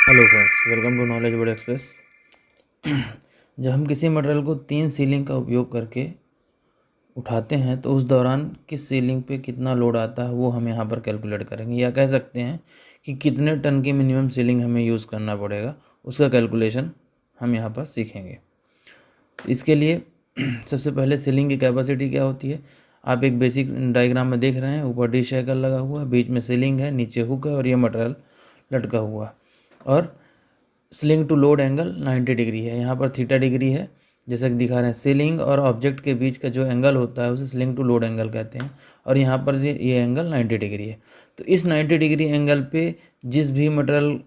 Hello friends, welcome to knowledge word express. जब हम किसी मटेरियल को 3 सीलिंग का उपयोग करके उठाते हैं तो उस दौरान किस सीलिंग पे कितना लोड आता है वो हम यहाँ पर कैलकुलेट करेंगे, या कह सकते हैं कि कितने टन की मिनिमम सीलिंग हमें यूज़ करना पड़ेगा, उसका कैलकुलेशन हम यहाँ पर सीखेंगे। इसके लिए सबसे पहले सीलिंग की कैपेसिटी क्या होती है, आप एक बेसिक डायग्राम में देख रहे हैं। ऊपर डी शेकर लगा हुआ है, बीच में सीलिंग है, नीचे हुक है और ये मटेरियल लटका हुआ है। और sling to load angle 90 degree है, यहाँ पर थीटा डिग्री है जैसा कि दिखा रहे हैं। सीलिंग और ऑब्जेक्ट के बीच का जो एंगल होता है उसे स्लिंग टू लोड एंगल कहते हैं, और यहाँ पर ये एंगल 90 डिग्री है। तो इस 90 डिग्री एंगल पे जिस भी मटेरियल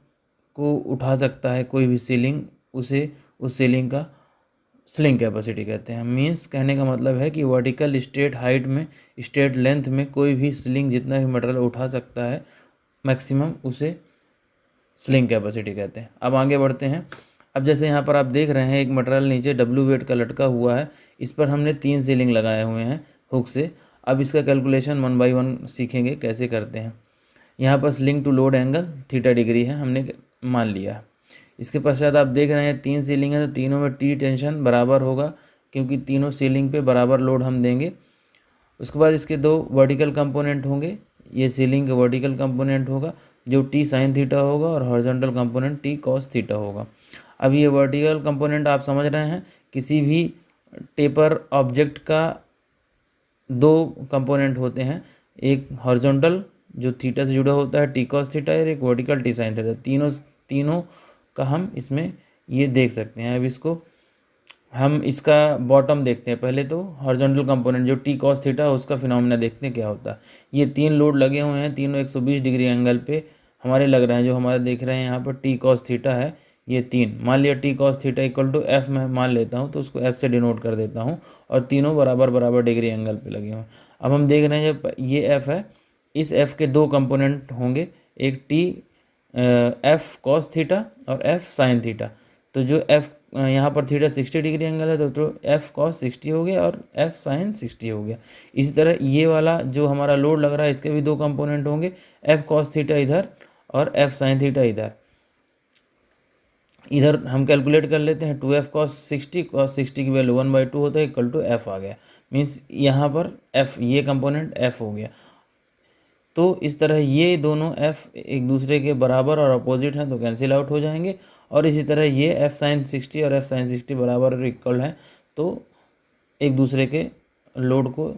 को उठा सकता है कोई भी सीलिंग, उसे उस सीलिंग का स्लिंग कैपेसिटी कहते हैं। मीन्स कहने का मतलब है कि वर्टिकल स्ट्रेट हाइट में, स्ट्रेट लेंथ में कोई भी स्लिंग जितना भी मटेरियल उठा सकता है मैक्सिमम, उसे स्लिंग कैपेसिटी कहते हैं। अब आगे बढ़ते हैं। अब जैसे यहाँ पर आप देख रहे हैं एक मटेरियल नीचे डब्ल्यू वेट का लटका हुआ है, इस पर हमने 3 सीलिंग लगाए हुए हैं हुक से। अब इसका कैलकुलेशन 1 बाई 1 सीखेंगे कैसे करते हैं। यहाँ पर sling to load angle theta degree है, हमने मान लिया है। इसके पश्चात आप देख रहे हैं 3 सीलिंग है तो तीनों में टी टेंशन बराबर होगा, क्योंकि तीनों सीलिंग पे बराबर लोड हम देंगे। उसके बाद इसके 2 वर्टिकल कंपोनेंट होंगे, ये सीलिंग का वर्टिकल कंपोनेंट होगा जो टी साइन थीटा होगा, और horizontal component T cos theta होगा। अब ये वर्टिकल कंपोनेंट आप समझ रहे हैं, किसी भी टेपर ऑब्जेक्ट का 2 कंपोनेंट होते हैं, एक हॉरिजॉन्टल जो थीटा से जुड़ा होता है टी कॉस थीटा, और एक वर्टिकल टी साइन थीटा। तीनों का हम इसमें ये देख सकते हैं। अब इसको हम इसका बॉटम देखते हैं। पहले तो हॉरिजॉन्टल कंपोनेंट जो टी कॉस थीटा उसका फिनोमेना देखते हैं क्या होता है। ये 3 लोड लगे हुए हैं, तीनों 120 डिग्री एंगल पे हमारे लग रहे हैं। जो हमारे देख रहे हैं यहाँ पर टी कॉस थीटा है, ये 3 मान लिया। T cos theta equal to F मैं मान लेता हूँ, तो उसको एफ से डिनोट कर देता हूँ, और तीनों बराबर बराबर डिग्री एंगल पे लगे हुए हैं। अब हम देख रहे हैं जब ये एफ है, इस एफ के 2 कंपोनेंट होंगे, एक टी एफ कॉस थीटा और एफ साइन थीटा। तो जो एफ यहाँ पर थीटा 60 डिग्री एंगल है, तो एफ कॉस 60 हो गया और एफ साइन 60 हो गया। इसी तरह ये वाला जो हमारा लोड लग रहा है इसके भी 2 कंपोनेंट होंगे, एफ कॉस थीटा इधर और एफ साइन थीटा इधर। इधर हम कैलकुलेट कर लेते हैं, 2f cos 60 की वैल्यू 1/2 होता है, इक्वल टू एफ आ गया। मीन्स यहाँ पर एफ, ये कंपोनेंट एफ हो गया। तो इस तरह ये दोनों f एक दूसरे के बराबर और अपोजिट हैं तो कैंसिल आउट हो जाएंगे, और इसी तरह ये f साइन 60 और f साइन 60 बराबर और इक्वल हैं तो एक दूसरे के लोड को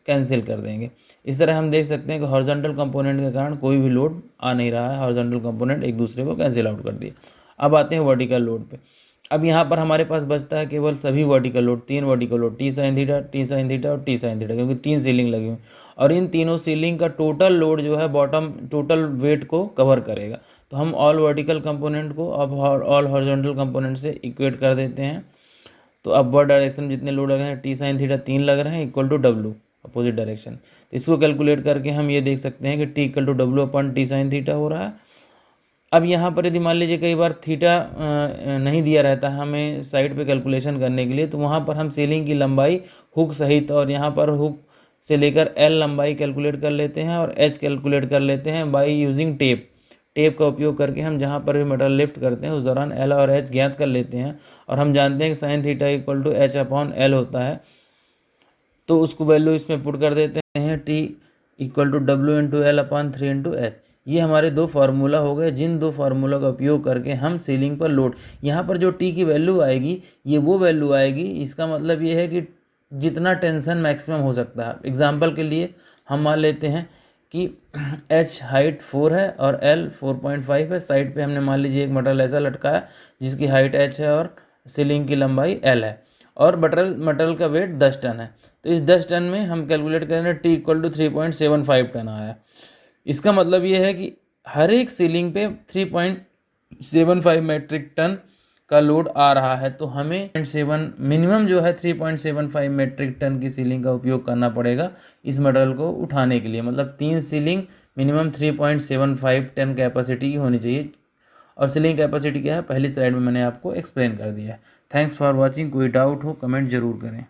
कैंसिल कर देंगे। इस तरह हम देख सकते हैं कि हॉरिजॉन्टल कंपोनेंट के कारण कोई भी लोड आ नहीं रहा है, हॉरिजॉन्टल कंपोनेंट एक दूसरे को कैंसिल आउट कर दिए। अब आते हैं वर्टिकल लोड पे। अब यहाँ पर हमारे पास बचता है केवल सभी vertical load, 3 vertical load, T sine theta, T sine theta और टी साइन थीटा, क्योंकि 3 सीलिंग लगी हुई, और इन तीनों सीलिंग का टोटल लोड जो है बॉटम टोटल वेट को कवर करेगा। तो हम ऑल वर्टिकल कंपोनेंट को अब ऑल हॉरिजॉन्टल कंपोनेंट से इक्वेट कर देते हैं। तो अपवर्ड डायरेक्शन जितने लोड लग रहे हैं टी साइन थीटा 3 लग रहे हैं, equal to W opposite direction. तो इसको कैलकुलेट करके हम ये देख सकते हैं कि T equal to W upon T sine theta हो रहा है। अब यहाँ पर यदि मान लीजिए कई बार थीटा नहीं दिया रहता है हमें साइड पे कैलकुलेशन करने के लिए, तो वहाँ पर हम सीलिंग की लंबाई हुक सहित और यहाँ पर हुक से लेकर एल लंबाई कैलकुलेट कर लेते हैं, और एच कैलकुलेट कर लेते हैं बाई यूजिंग टेप। टेप का उपयोग करके हम जहाँ पर भी मटेरियल लिफ्ट करते हैं उस दौरान एल और एच ज्ञात कर लेते हैं, और हम जानते हैं कि sine theta equal to H upon L होता है। तो उसको वैल्यू इसमें पुट कर देते हैं, T equal to W into L upon 3 into H. ये हमारे 2 फार्मूला हो गए, जिन 2 फार्मूला का उपयोग करके हम सीलिंग पर लोड, यहाँ पर जो टी की वैल्यू आएगी ये वो वैल्यू आएगी, इसका मतलब ये है कि जितना टेंशन मैक्सिमम हो सकता है। एग्जाम्पल के लिए हम मान लेते हैं कि एच हाइट 4 है और एल 4.5 है। साइड पे हमने मान लीजिए एक मटेरियल ऐसा लटकाया जिसकी हाइट एच है और सीलिंग की लंबाई एल है, और मटेरियल का वेट 10 टन है। तो इस 10 टन में हम कैलकुलेट करेंगे टी इक्वल टू 3.75 टन आया। इसका मतलब ये है कि हर एक सीलिंग पे 3.75 मेट्रिक टन का लोड आ रहा है, तो हमें 7 मिनिमम जो है 3.75 मेट्रिक टन की सीलिंग का उपयोग करना पड़ेगा इस मटेरियल को उठाने के लिए। मतलब 3 सीलिंग मिनिमम 3.75 टन कैपेसिटी की होनी चाहिए। और सीलिंग कैपेसिटी क्या है पहली स्लाइड में मैंने आपको एक्सप्लेन कर दिया है। Thanks for watching. कोई डाउट हो कमेंट जरूर करें।